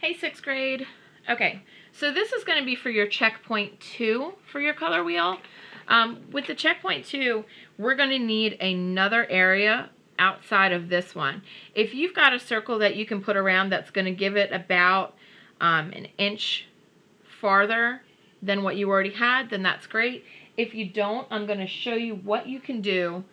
Hey, 6th grade. Okay, so this is going to be for your checkpoint 2 for your color wheel. With the checkpoint 2, we're going to need another area outside of this one. If you've got a circle that you can put around that's going to give it about an inch farther than what you already had, then that's great. If you don't, I'm going to show you what you can do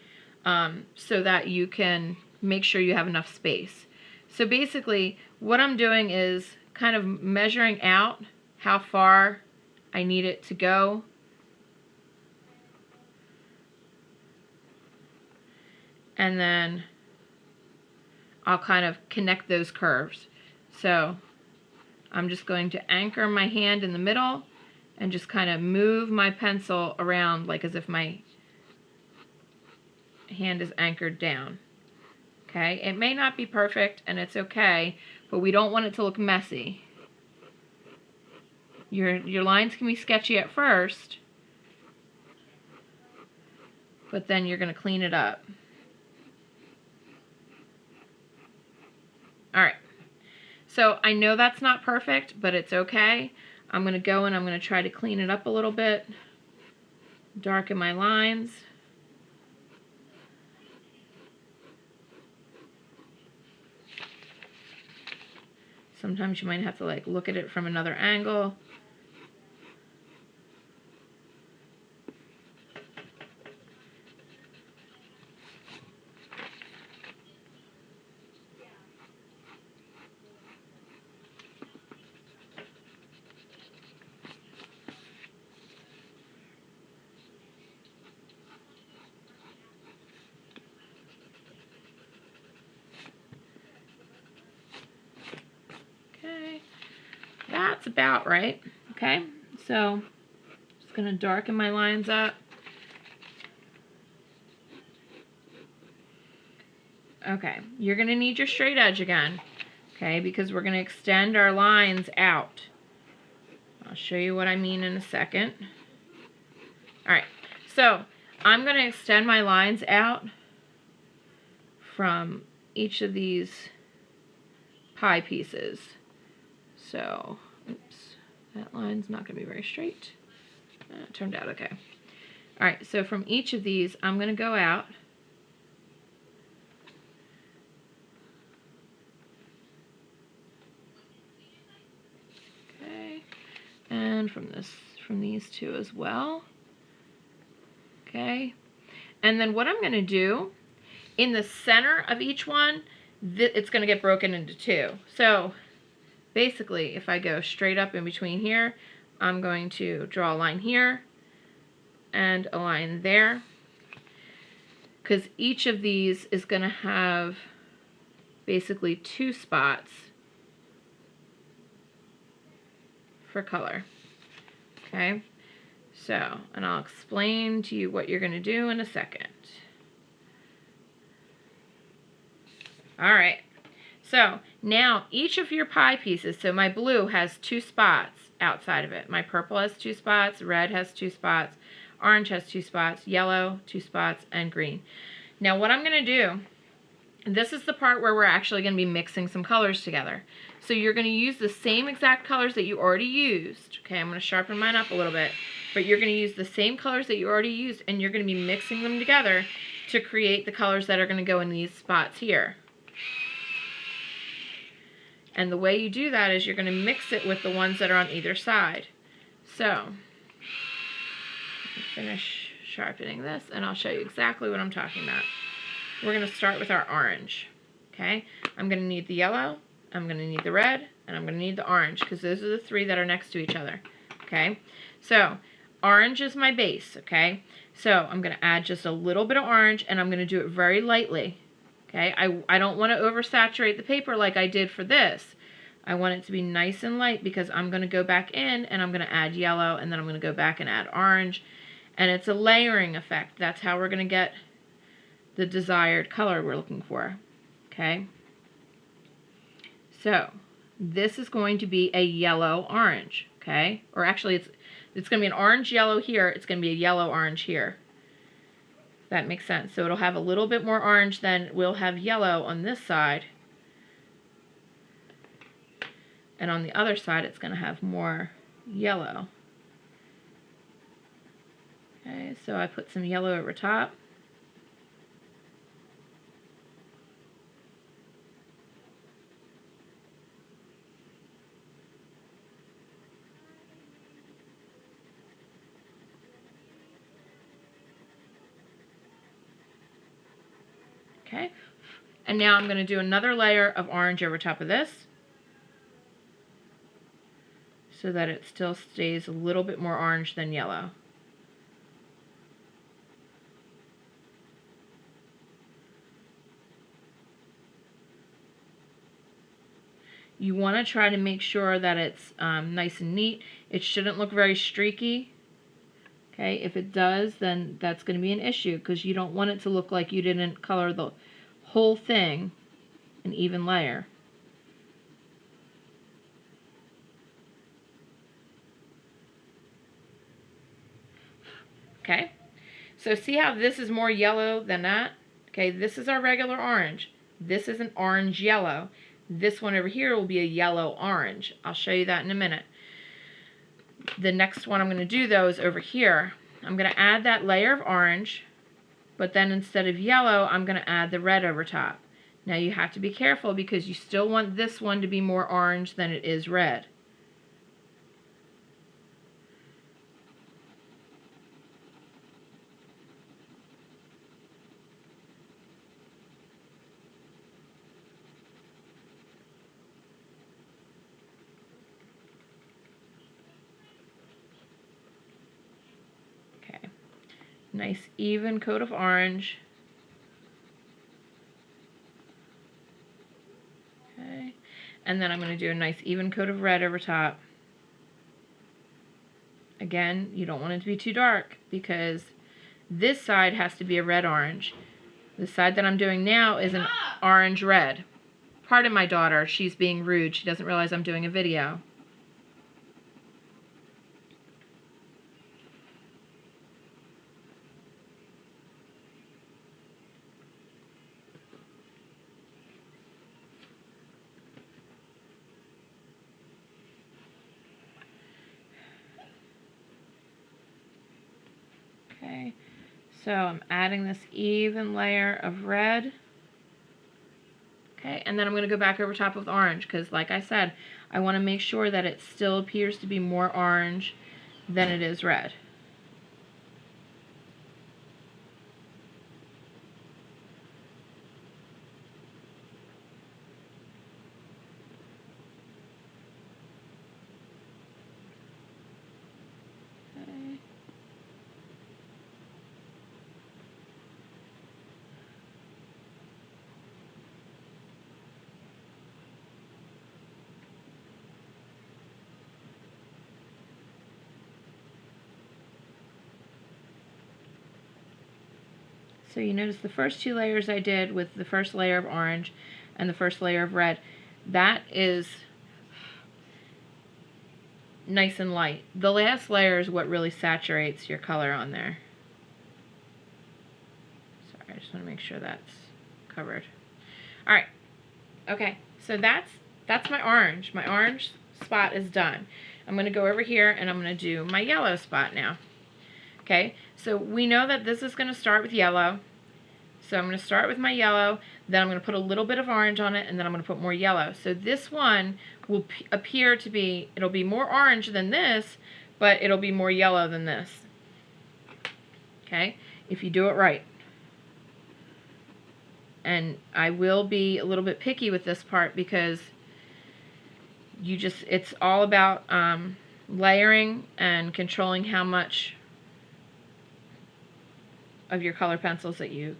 so that you can make sure you have enough space. So basically, what I'm doing is kind of measuring out how far I need it to go. And then I'll kind of connect those curves. So I'm just going to anchor my hand in the middle and just kind of move my pencil around like as if my hand is anchored down. Okay, it may not be perfect and it's okay, but we don't want it to look messy. Your lines can be sketchy at first, but then you're going to clean it up. Alright, so I know that's not perfect, but it's okay. I'm going to go and I'm going to try to clean it up a little bit, darken my lines. Sometimes you might have to like look at it from another angle. Okay, that's about right. Okay, so just going to darken my lines up. Okay, you're going to need your straight edge again, okay, because we're going to extend our lines out. I'll show you what I mean in a second. Alright, so I'm going to extend my lines out from each of these pie pieces. So, oops, that line's not going to be very straight. It turned out okay. Alright, so from each of these, I'm going to go out. Okay, and from these two as well. Okay, and then what I'm going to do, in the center of each one, it's going to get broken into two. So basically, if I go straight up in between here, I'm going to draw a line here and a line there, because each of these is going to have basically two spots for color. Okay, so, and I'll explain to you what you're going to do in a second. Alright, so now each of your pie pieces, so my blue has two spots outside of it. My purple has two spots, red has two spots, orange has two spots, yellow, two spots, and green. Now what I'm going to do, this is the part where we're actually going to be mixing some colors together. So you're going to use the same exact colors that you already used. Okay, I'm going to sharpen mine up a little bit. But you're going to use the same colors that you already used, and you're going to be mixing them together to create the colors that are going to go in these spots here. And the way you do that is you're going to mix it with the ones that are on either side. So, finish sharpening this, and I'll show you exactly what I'm talking about. We're going to start with our orange. Okay, I'm going to need the yellow, I'm going to need the red, and I'm going to need the orange, because those are the three that are next to each other. Okay, so orange is my base. Okay, so I'm going to add just a little bit of orange, and I'm going to do it very lightly. Okay, I don't want to oversaturate the paper like I did for this. I want it to be nice and light, because I'm going to go back in and I'm going to add yellow, and then I'm going to go back and add orange, and it's a layering effect. That's how we're going to get the desired color we're looking for. Okay, so this is going to be a yellow orange. Okay, or actually it's going to be an orange yellow here, it's going to be a yellow orange here. That makes sense. So it'll have a little bit more orange than we'll have yellow on this side. and on the other side it's going to have more yellow. Okay, so I put some yellow over top. Okay, and now I'm going to do another layer of orange over top of this so that it still stays a little bit more orange than yellow. You want to try to make sure that it's nice and neat. It shouldn't look very streaky. Okay, if it does, then that's going to be an issue because you don't want it to look like you didn't color the whole thing an even layer. Okay, so see how this is more yellow than that? Okay, this is our regular orange. This is an orange yellow. This one over here will be a yellow orange. I'll show you that in a minute. The next one I'm going to do though is over here. I'm going to add that layer of orange, but then instead of yellow, I'm going to add the red over top. Now you have to be careful because you still want this one to be more orange than it is red. Okay, nice even coat of orange. Okay, and then I'm going to do a nice even coat of red over top. Again, you don't want it to be too dark because this side has to be a red-orange. The side that I'm doing now is an orange-red. Pardon my daughter, she's being rude. She doesn't realize I'm doing a video. Okay, so I'm adding this even layer of red. Okay, and then I'm going to go back over top with orange because, like I said, I want to make sure that it still appears to be more orange than it is red. Okay. So you notice the first two layers I did with the first layer of orange and the first layer of red, that is nice and light. The last layer is what really saturates your color on there. Sorry, I just want to make sure that's covered. Alright, okay, so that's my orange. My orange spot is done. I'm going to go over here and I'm going to do my yellow spot now. Okay, so we know that this is going to start with yellow. So I'm going to start with my yellow, then I'm going to put a little bit of orange on it, and then I'm going to put more yellow. So this one will appear to be, it'll be more orange than this, but it'll be more yellow than this. Okay, if you do it right. And I will be a little bit picky with this part because it's all about layering and controlling how much of your color pencils that you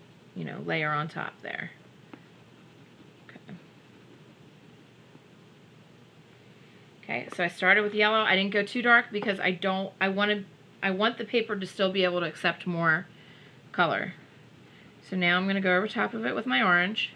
layer on top there. Okay. Okay, so I started with yellow. I didn't go too dark because I want the paper to still be able to accept more color. So now I'm going to go over top of it with my orange.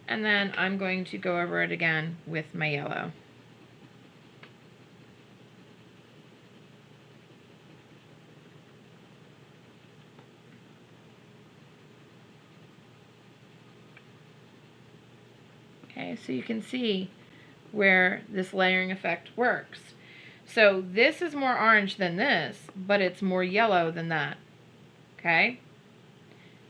And then I'm going to go over it again with my yellow. Okay, so you can see where this layering effect works. So this is more orange than this, but it's more yellow than that. Okay?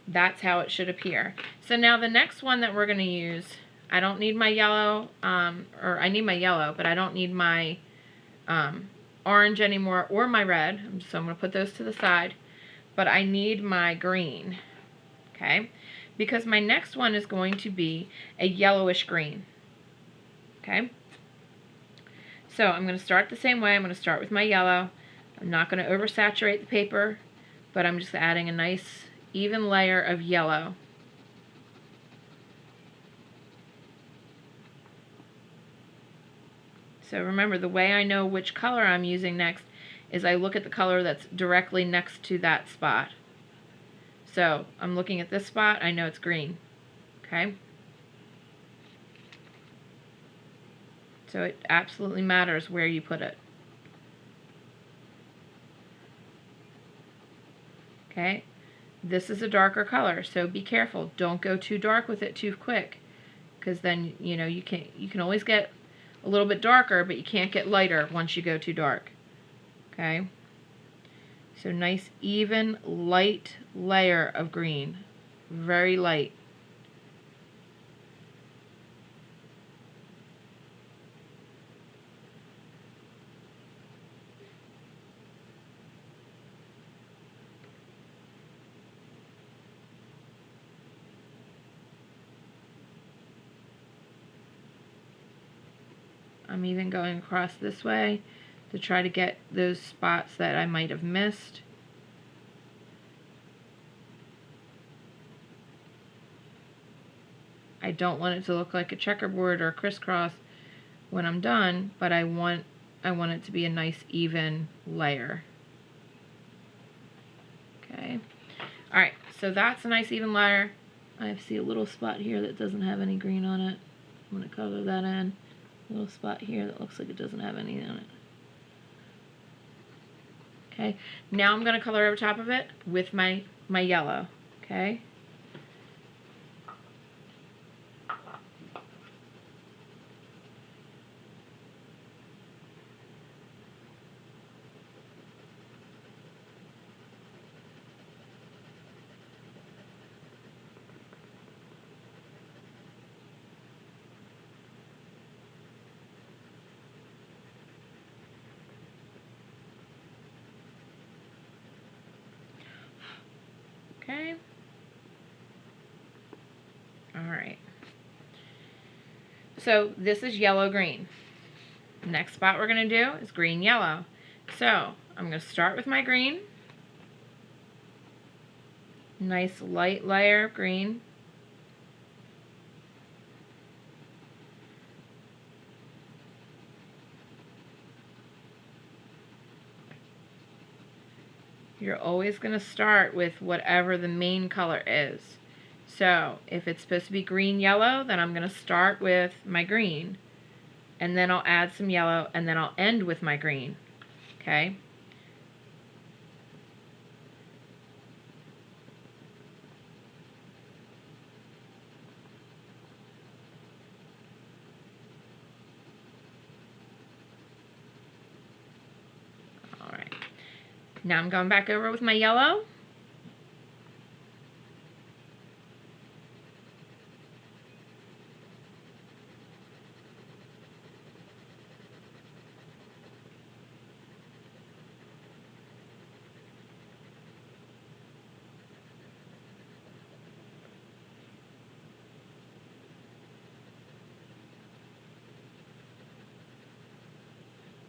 That's how it should appear. So now the next one that we're going to use, I don't need my yellow, or I need my yellow, but I don't need my orange anymore or my red. So I'm going to put those to the side. But I need my green. Okay? Because my next one is going to be a yellowish green. Okay? So I'm going to start the same way. I'm going to start with my yellow. I'm not going to oversaturate the paper, but I'm just adding a nice even layer of yellow. So remember, the way I know which color I'm using next is I look at the color that's directly next to that spot. So I'm looking at this spot, I know it's green. Okay? So it absolutely matters where you put it. Okay? This is a darker color, so be careful. Don't go too dark with it too quick, because then, you know, you can always get a little bit darker, but you can't get lighter once you go too dark. Okay? So nice, even, light layer of green. Very light. I'm even going across this way to try to get those spots that I might have missed. I don't want it to look like a checkerboard or a crisscross when I'm done, but I want it to be a nice even layer. Okay. Alright, so that's a nice even layer. I see a little spot here that doesn't have any green on it. I'm going to color that in. A little spot here that looks like it doesn't have any on it. Okay, now I'm going to color over top of it with my yellow. Okay. Okay. Alright. So this is yellow-green. Next spot we're going to do is green-yellow. So I'm going to start with my green. Nice light layer of green. You're always going to start with whatever the main color is. So if it's supposed to be green-yellow, then I'm going to start with my green. And then I'll add some yellow, and then I'll end with my green. Okay? Alright. Now I'm going back over with my yellow.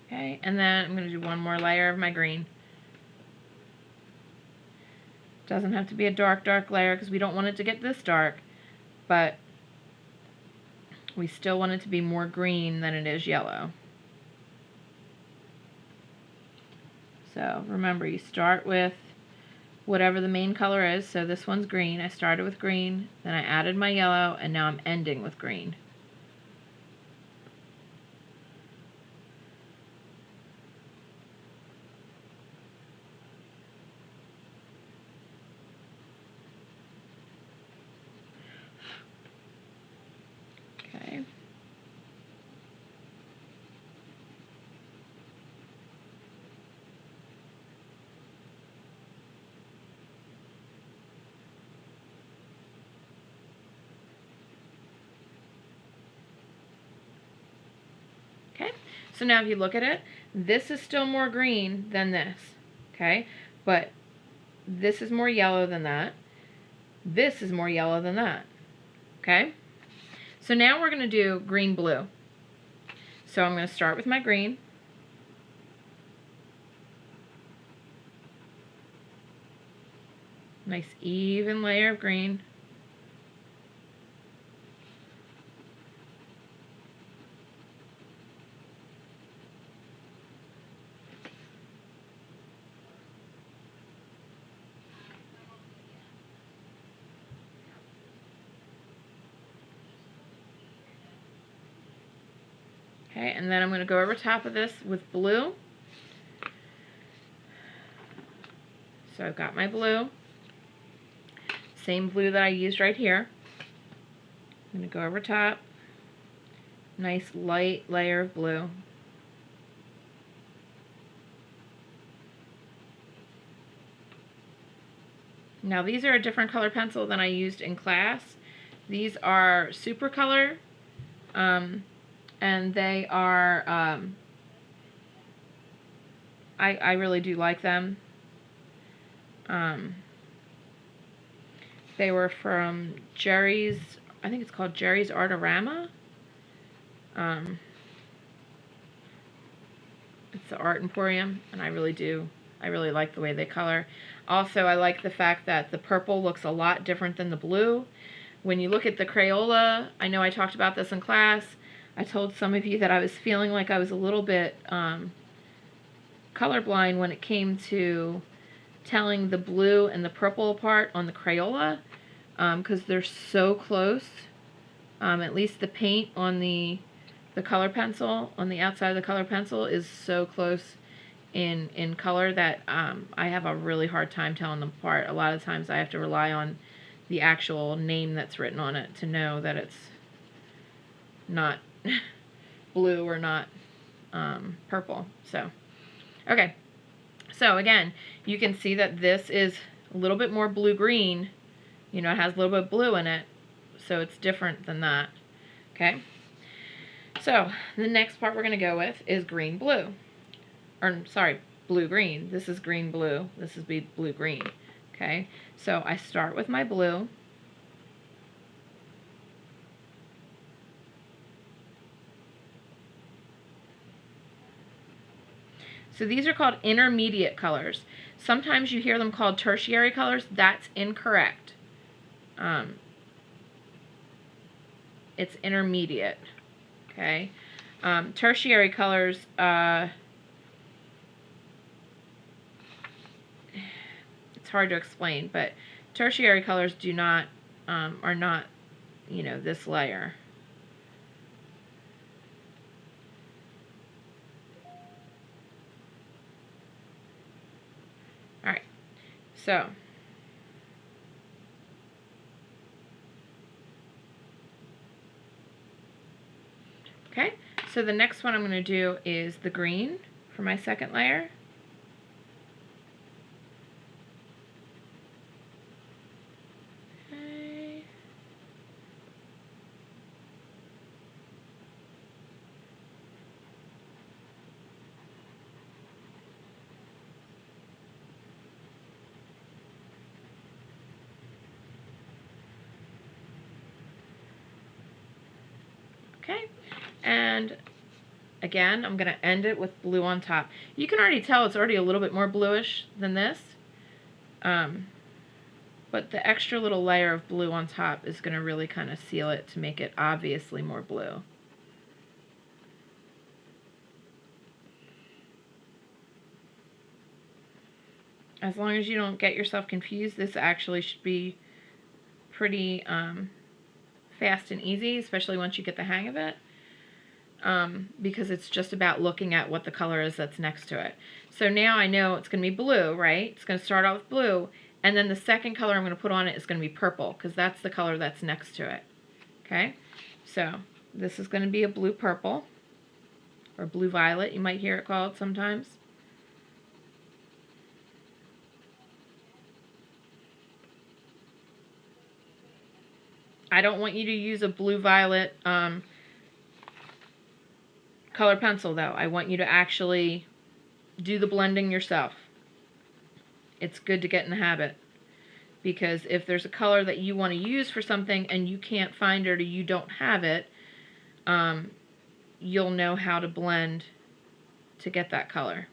Okay, and then I'm going to do one more layer of my green. Doesn't have to be a dark, dark layer because we don't want it to get this dark, but we still want it to be more green than it is yellow. So remember, you start with whatever the main color is. So this one's green. I started with green, then I added my yellow, and now I'm ending with green. Okay. Okay, so now if you look at it, this is still more green than this, okay? But this is more yellow than that. This is more yellow than that, okay? So now we're going to do green-blue. So I'm going to start with my green. Nice even layer of green. Okay, and then I'm going to go over top of this with blue. So I've got my blue. Same blue that I used right here. I'm going to go over top. Nice light layer of blue. Now these are a different color pencil than I used in class. These are Super Color, and they are, I really do like them. They were from Jerry's, I think it's called Jerry's Artorama. It's the Art Emporium, and I really like the way they color. Also, I like the fact that the purple looks a lot different than the blue. When you look at the Crayola, I know I talked about this in class. I told some of you that I was feeling like I was a little bit colorblind when it came to telling the blue and the purple apart on the Crayola, because they're so close. At least the paint on the color pencil, on the outside of the color pencil, is so close in color that I have a really hard time telling them apart. A lot of times I have to rely on the actual name that's written on it to know that it's not blue or not purple. So, okay. So again, you can see that this is a little bit more blue-green. You know, it has a little bit of blue in it, so it's different than that. Okay. So the next part we're going to go with is green-blue. Or, sorry, blue-green. This is green-blue. This is blue-green. Okay. So I start with my blue. So these are called intermediate colors. Sometimes you hear them called tertiary colors. That's incorrect. It's intermediate. Okay. Tertiary colors, it's hard to explain, but tertiary colors do not, are not, you know, this layer. Alright, so okay, so the next one I'm going to do is the green for my second layer. Okay. Okay, and again, I'm going to end it with blue on top. You can already tell it's already a little bit more bluish than this, but the extra little layer of blue on top is going to really kind of seal it to make it obviously more blue. as long as you don't get yourself confused, this actually should be pretty fast and easy, especially once you get the hang of it, because it's just about looking at what the color is that's next to it. So now I know it's going to be blue, right? It's going to start out with blue, and then the second color I'm going to put on it is going to be purple, because that's the color that's next to it. Okay, so this is going to be a blue purple, or blue violet, you might hear it called sometimes. I don't want you to use a blue violet color pencil though. I want you to actually do the blending yourself. It's good to get in the habit, because if there's a color that you want to use for something and you can't find it or you don't have it, you'll know how to blend to get that color.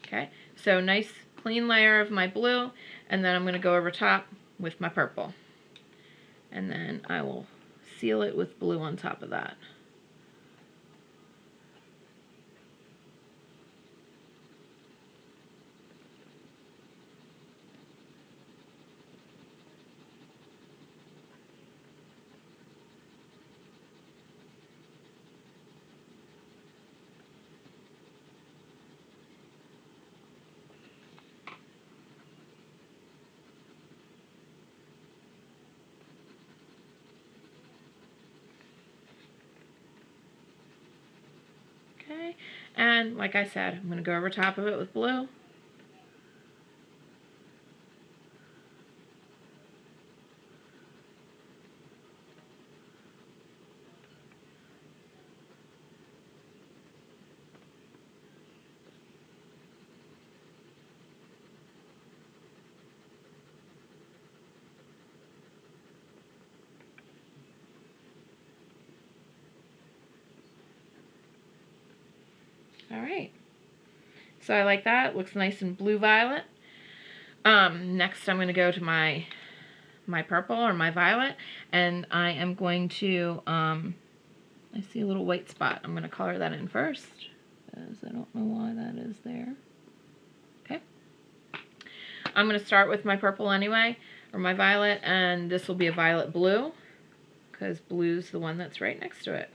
Okay, so nice clean layer of my blue, and then I'm going to go over top with my purple. And then I will seal it with blue on top of that. Okay, and like I said, I'm going to go over top of it with blue. All right, so I like that. It looks nice and blue violet. Next I'm going to go to my purple or my violet, and I am going to, I see a little white spot. I'm going to color that in first, because I don't know why that is there. Okay. I'm going to start with my purple anyway, or my violet, and this will be a violet blue, because blue's the one that's right next to it.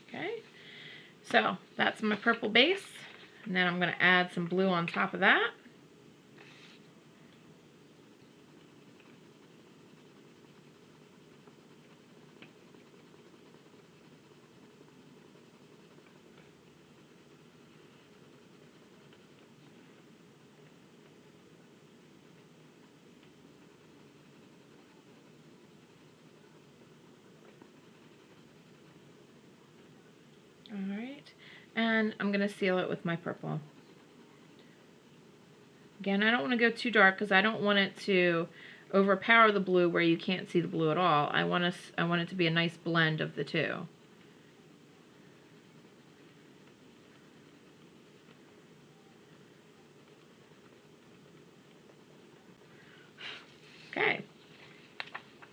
Okay, so that's my purple base, and then I'm going to add some blue on top of that. Alright, and I'm going to seal it with my purple. Again, I don't want to go too dark because I don't want it to overpower the blue where you can't see the blue at all. I want it to be a nice blend of the two. Okay,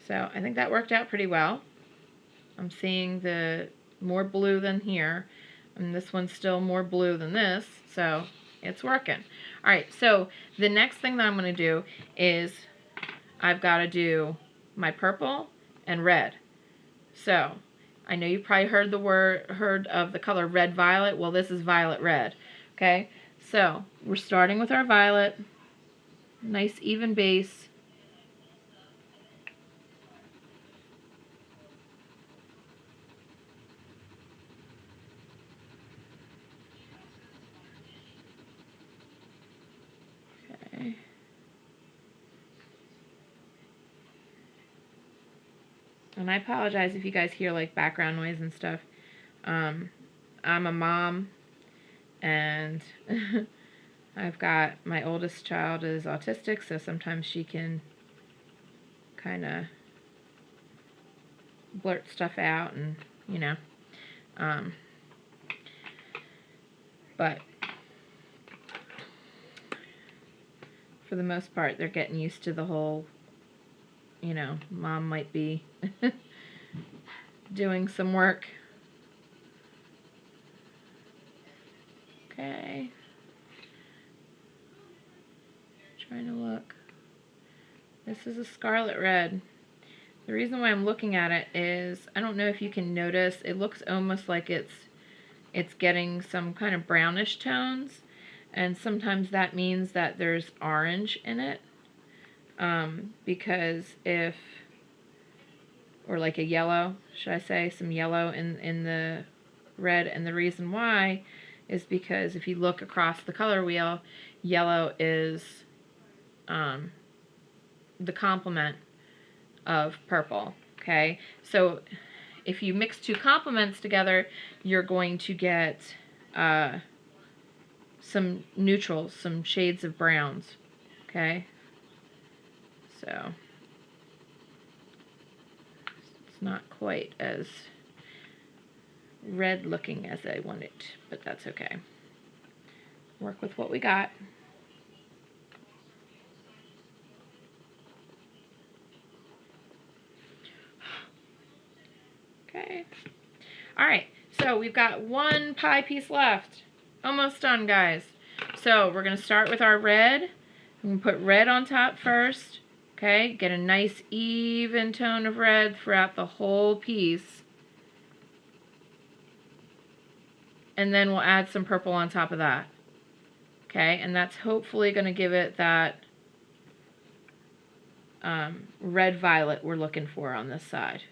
so I think that worked out pretty well. I'm seeing the more blue than here, and this one's still more blue than this, so it's working. Alright, so the next thing that I'm going to do is I've got to do my purple and red. So I know you probably heard of the color red violet. Well, this is violet red. Okay, so we're starting with our violet, nice even base. And I apologize if you guys hear like background noise and stuff. I'm a mom, and I've got my oldest child is autistic, so sometimes she can kind of blurt stuff out, and you know, but for the most part, they're getting used to the whole, you know, mom might be doing some work. Okay. Trying to look. This is a Scarlet Red. The reason why I'm looking at it is, I don't know if you can notice, it looks almost like it's getting some kind of brownish tones, and sometimes that means that there's orange in it, because if, or like a yellow, should I say, some yellow in the red, and the reason why is because if you look across the color wheel, yellow is the complement of purple, okay? So if you mix two complements together, you're going to get some neutrals, some shades of browns, okay? So it's not quite as red looking as I want it, but that's okay. Work with what we got. Okay. All right, so we've got one pie piece left. Almost done, guys. So we're going to start with our red. I'm going to put red on top first. Okay, get a nice even tone of red throughout the whole piece. And then we'll add some purple on top of that. Okay, and that's hopefully going to give it that red violet we're looking for on this side.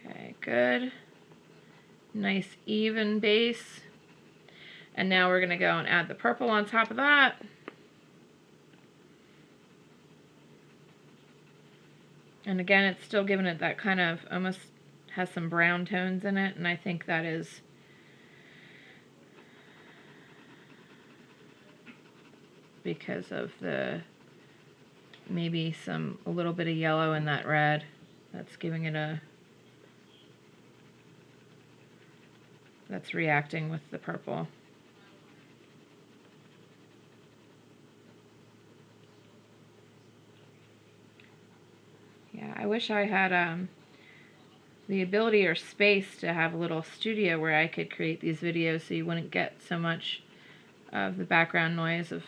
Okay, good. Nice even base. And now we're going to go and add the purple on top of that. And again, it's still giving it that kind of, almost has some brown tones in it, and I think that is because of the, maybe a little bit of yellow in that red. That's giving it a, that's reacting with the purple. Yeah, I wish I had the ability or space to have a little studio where I could create these videos so you wouldn't get so much of the background noise of,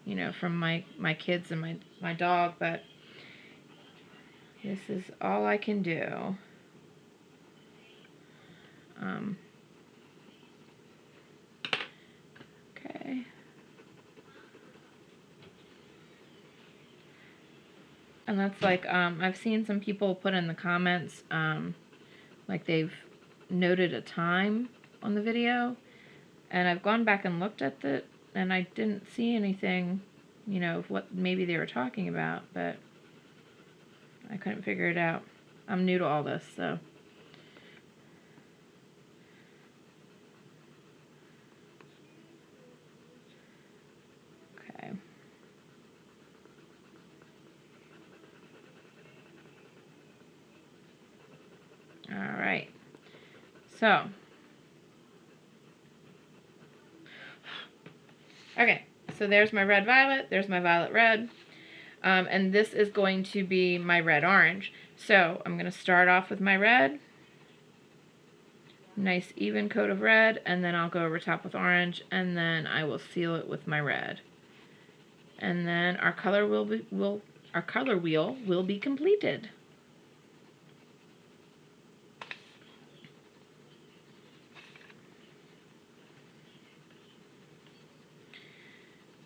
you know, from my kids and my dog, but this is all I can do. Okay. And that's like, I've seen some people put in the comments, like they've noted a time on the video, and I've gone back and looked at it, and I didn't see anything, you know, of what maybe they were talking about, but I couldn't figure it out. I'm new to all this, so. Okay. All right. So. Okay, so there's my red violet, there's my violet red, and this is going to be my red orange. So I'm going to start off with my red, nice even coat of red, and then I'll go over top with orange, and then I will seal it with my red. And then our color wheel will be completed.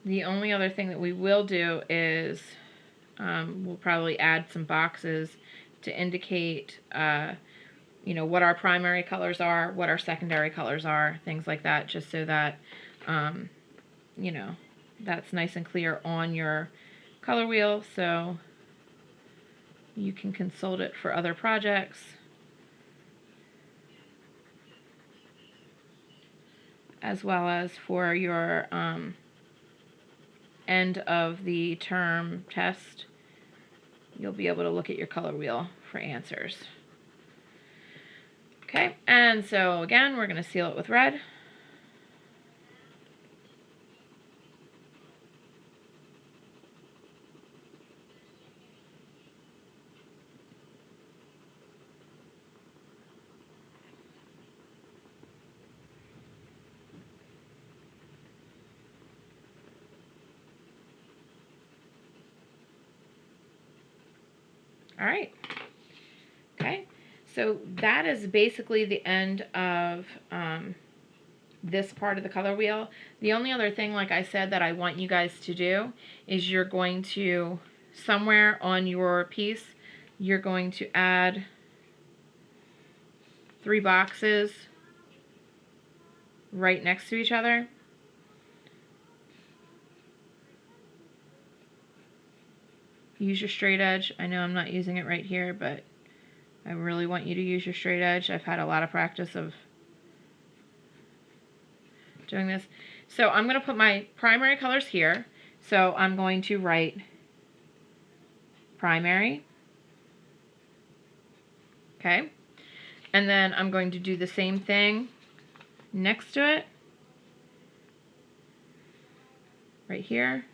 The only other thing that we will do is we'll probably add some boxes to indicate, you know, what our primary colors are, what our secondary colors are, things like that, just so that you know, that's nice and clear on your color wheel, so you can consult it for other projects. As well as for your end of the term test, you'll be able to look at your color wheel for answers. Okay, and so again, we're going to seal it with red. All right. Okay, so that is basically the end of this part of the color wheel. The only other thing, like I said, that I want you guys to do is you're going to, somewhere on your piece, you're going to add 3 boxes right next to each other. Use your straight edge. I know I'm not using it right here, but I really want you to use your straight edge. I've had a lot of practice of doing this. So I'm going to put my primary colors here. So I'm going to write primary. Okay. And then I'm going to do the same thing next to it. Right here.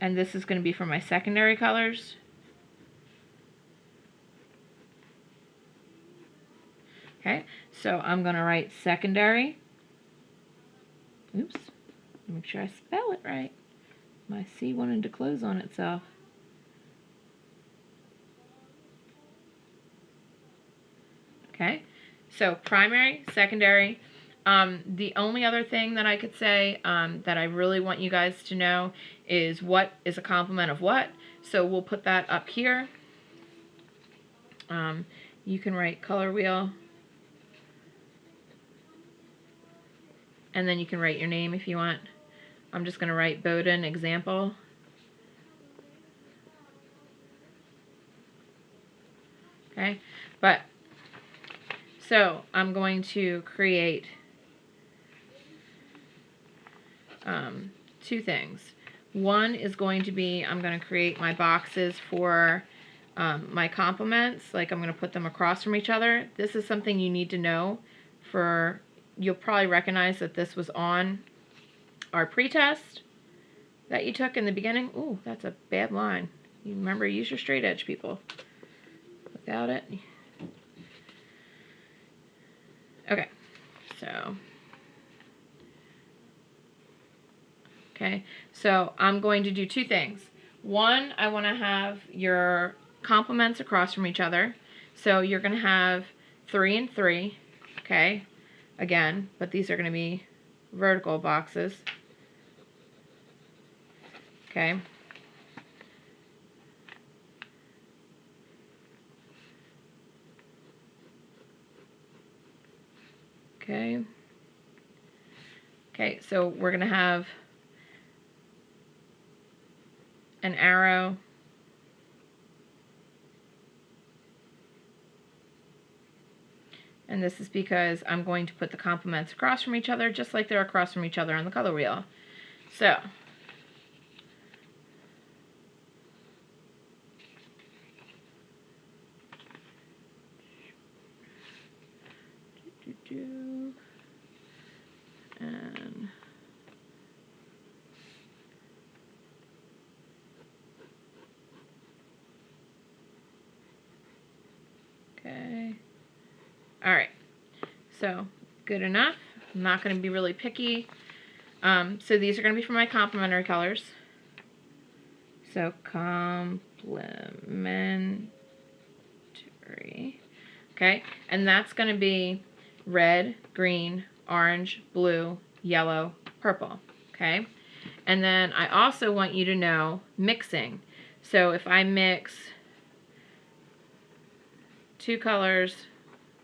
And this is going to be for my secondary colors. Okay, so I'm going to write secondary. Oops, make sure I spell it right. My C wanted to close on itself. Okay, so primary, secondary. The only other thing that I could say that I really want you guys to know is what is a complement of what. So we'll put that up here. You can write color wheel. And then you can write your name if you want. I'm just going to write Bowden example. Okay, but so I'm going to create 2 things. One is going to be, I'm going to create my boxes for my complements. Like, I'm going to put them across from each other. This is something you need to know for, you'll probably recognize that this was on our pretest that you took in the beginning. Ooh, that's a bad line. You remember, use your straight edge, people. Without it. Okay, so. Okay, so I'm going to do 2 things. One, I want to have your complements across from each other. So you're going to have 3 and 3, okay, again, but these are going to be vertical boxes, okay. Okay. Okay, so we're going to have an arrow, and this is because I'm going to put the complements across from each other just like they're across from each other on the color wheel. So and okay. All right. So good enough. I'm not going to be really picky. So these are going to be for my complementary colors. So complementary. Okay. And that's going to be red, green, orange, blue, yellow, purple. Okay. And then I also want you to know mixing. So if I mix 2 colors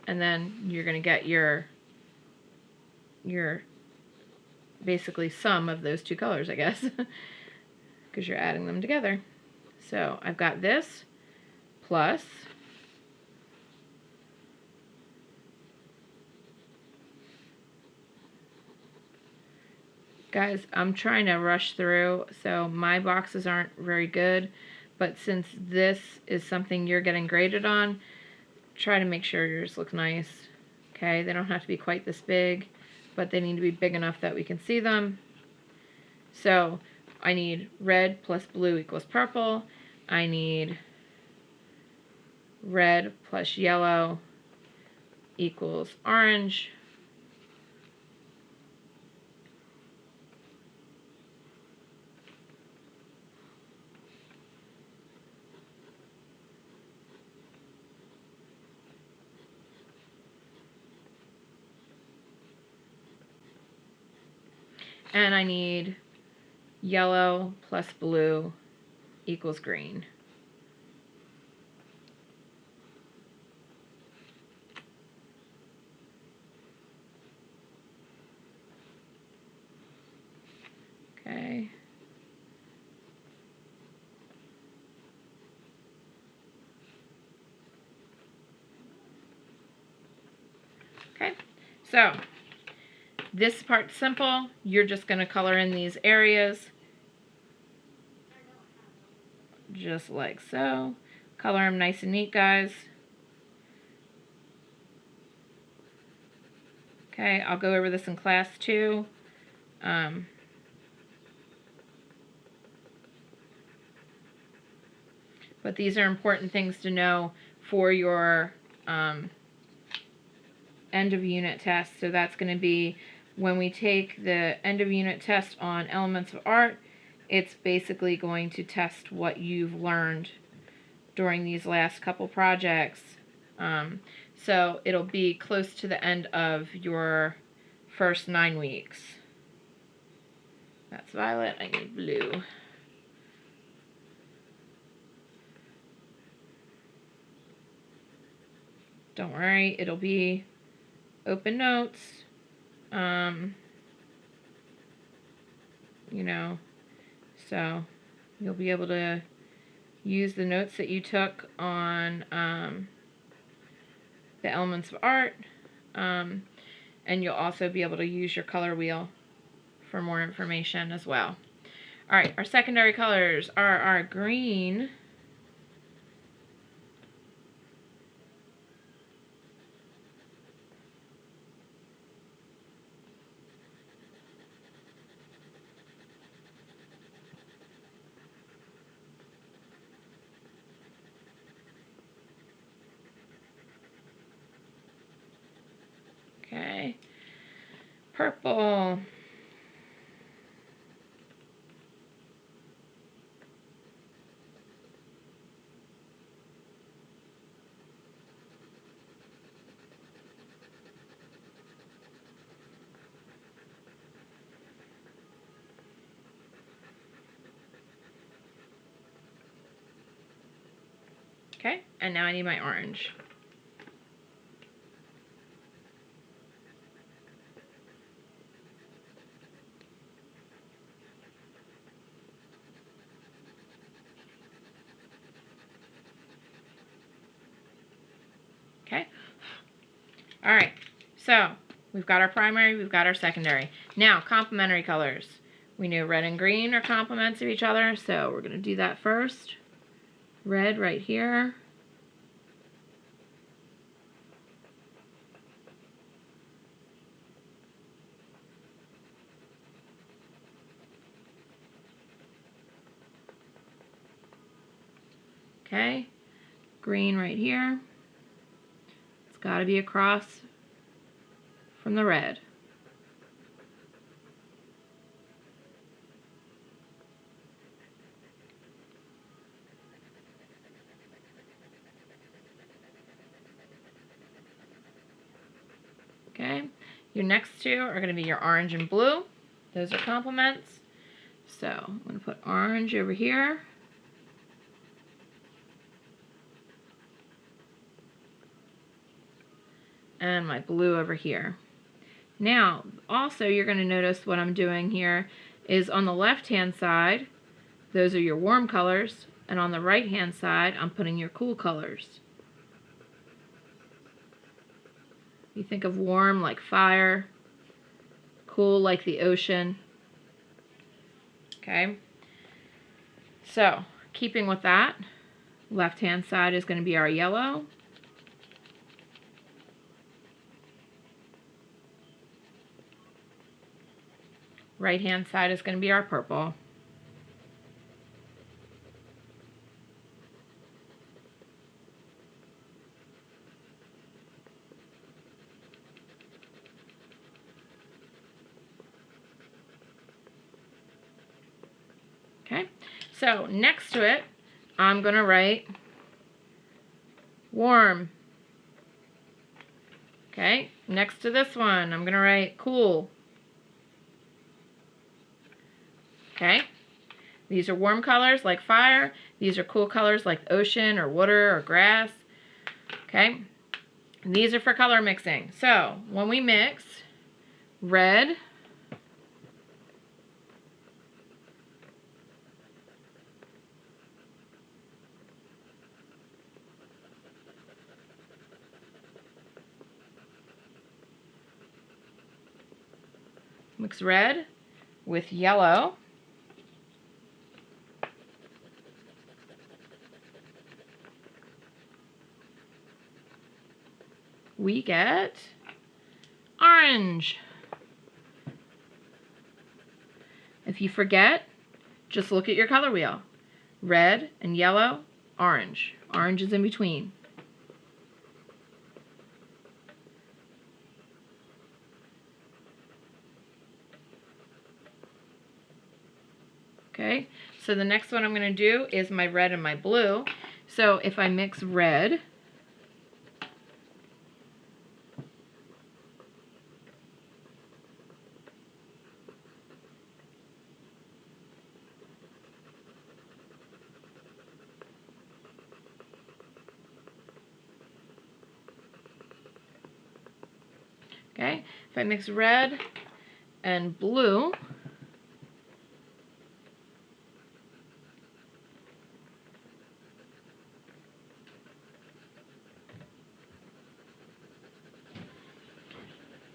and then you're going to get your basically sum of those two colors, I guess, because you're adding them together. So I've got this plus guys, I'm trying to rush through, so my boxes aren't very good, but since this is something you're getting graded on, try to make sure yours look nice. Okay, they don't have to be quite this big, but they need to be big enough that we can see them. So I need red plus blue equals purple. I need red plus yellow equals orange. And I need yellow plus blue equals green. Okay. Okay, so this part's simple. You're just going to color in these areas just like so. Color them nice and neat, guys. Okay, I'll go over this in class too. But these are important things to know for your end of unit test. So that's going to be when we take the end of unit test on elements of art, it's basically going to test what you've learned during these last couple projects. So it'll be close to the end of your first 9 weeks. That's violet. I need blue. Don't worry, it'll be open notes. You know, so you'll be able to use the notes that you took on the elements of art, and you'll also be able to use your color wheel for more information as well. All right, our secondary colors are our green, okay, purple, okay, and now I need my orange. Okay. All right. So we've got our primary, we've got our secondary. Now, complementary colors. We know red and green are complements of each other, so we're going to do that first. Red right here. Okay. Green right here. It's got to be across from the red. Okay, your next two are going to be your orange and blue. Those are complements. So I'm going to put orange over here. and my blue over here. Now, also you're going to notice what I'm doing here is on the left-hand side, those are your warm colors, and on the right-hand side, I'm putting your cool colors. You think of warm like fire, cool like the ocean. Okay? So, keeping with that, left-hand side is going to be our yellow. Right-hand side is going to be our purple. Okay, so next to it, I'm going to write warm. Okay, next to this one, I'm going to write cool. Okay, these are warm colors like fire. These are cool colors like ocean or water or grass. Okay, and these are for color mixing. So when we mix red, mix red with yellow, we get orange. If you forget, just look at your color wheel. Red and yellow, orange. Orange is in between. Okay, so the next one I'm going to do is my red and my blue. So if I mix red, okay, if I mix red and blue,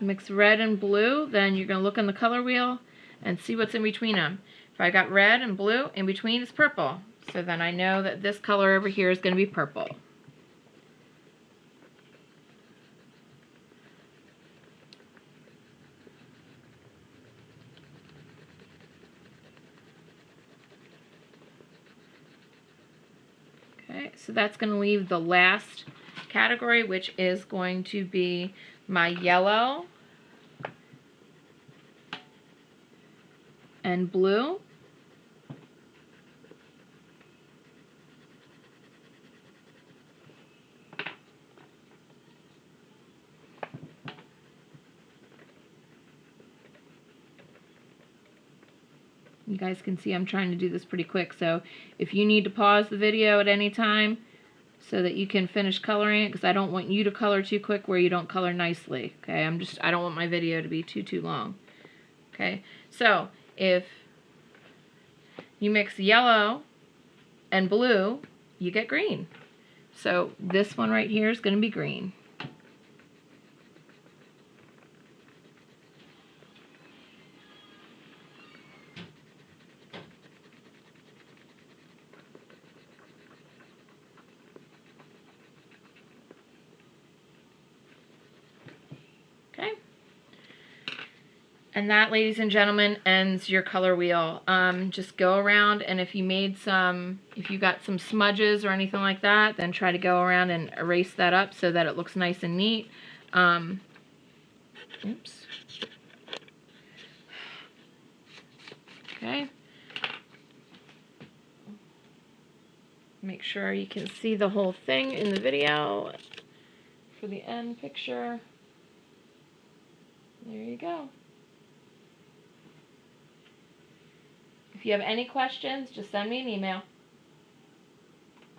mix red and blue, then you're going to look on the color wheel and see what's in between them. If I got red and blue, in between is purple. So then I know that this color over here is going to be purple. Okay, so that's going to leave the last category, which is going to be my yellow and blue. You guys can see I'm trying to do this pretty quick, so if you need to pause the video at any time so that you can finish coloring it, because I don't want you to color too quick where you don't color nicely. Okay, I don't want my video to be too long. Okay, so if you mix yellow and blue, you get green. So this one right here is going to be green. Okay. And that, ladies and gentlemen, ends your color wheel. Just go around, and if you got some smudges or anything like that, then try to go around and erase that up so that it looks nice and neat. Oops. Okay. Make sure you can see the whole thing in the video for the end picture. There you go. If you have any questions, just send me an email.